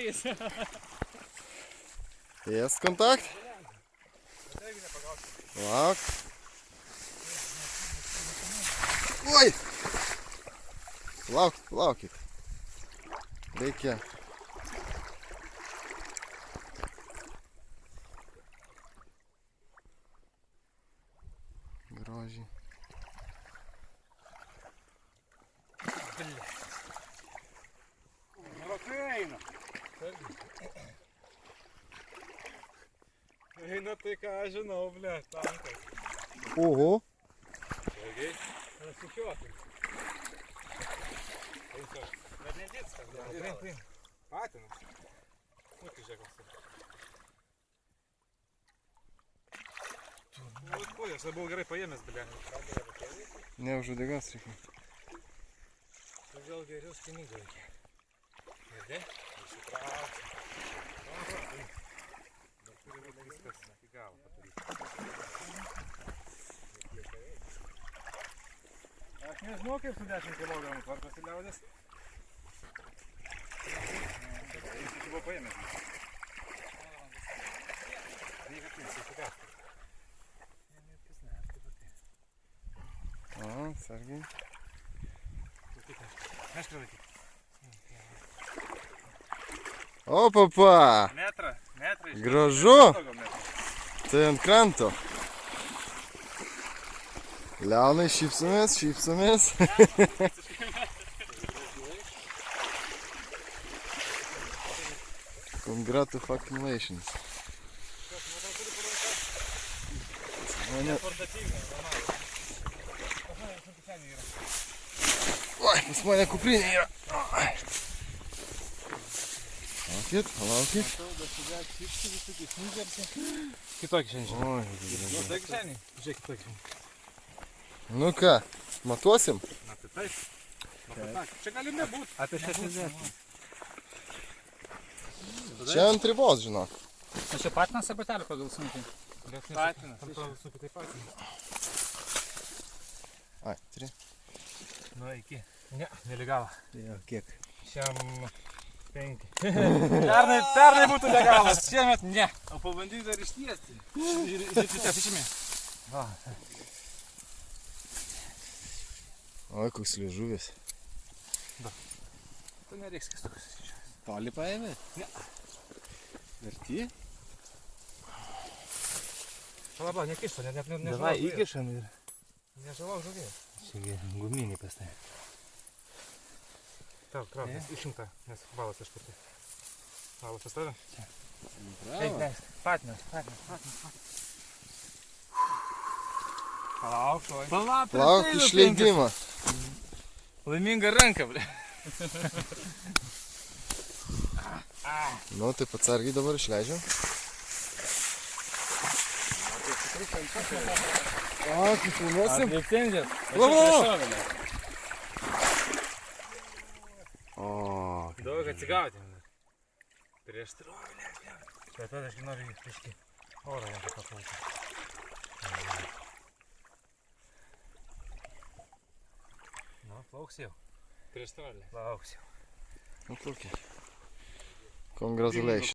jis. Jest kontakt? Lauk. Oi! Laukit. Reikia. Grožiai. Eina. Eina tai ką aš žinau, ble, tankas. Oho. Gerai, sukiuotum. Bet nedėtskas, ble. Patinas. Smūkis žiūrėkas. Aš buvau gerai paėmęs, ble. Ne už uodegos reikia. Todėl geriau spinigų reikia. Girdė? Išsitrauksim. Bet turi būti viskas iki galo padaryti. Aš nežinau, kaip su 10 kg tvarkosi liaudės. Jis buvo paėmęs. Reikia įsitikasti. O, sargiai. Mešką laikyti. O, papa! Metrą. Gražu! Tai ant kranto. Leonai, šypsomės. Congratulations. Oi, pas mane kuprinė yra. Laukit. Kitokį šiandien. Oi, Kitokį šiandien. Žiūrėk, kitokį šiandien. nu ką, matuosim? Na tai taip. Čia gali nebūt. Apie 60. Čia ant ribos, žinok. O čia patinas ar patelė pagal sunkiai? Patinas. Sunkiai tai patinas. Ai, 3. Nu, iki. Ne, nelegalą. Jo, kiek? Šiam 5. Pernai būtų legalas, šiemet ne. O pabandyk dar ištiesti. Žiūrėkite, išimė. Oi, koks liežuvis. Tu nereiks kistukas. Toli paėmė? Ne. Verti? Palabla, nekišta, nežalauk. Davai, įkišam ir... Nežalauk žuvį. Čia guminį pastai. Trauk, išimta, nes balas kažkur tai. Balas pas tave? Bravo. Patinas. Palauk, šoj. Lauk išleidimą. Laiminga ranka, ble. Nu, taip atsargiai dabar išleidžiam. O, kaip filmuosim? Licencijas. O, Daug atsigauti. Prieš trovilę. Bet tada aš noriu iški orą jam papulti. Nu, plauks jau. Prieš trovilę. Plauks jau. nu plaukia. Congratulations.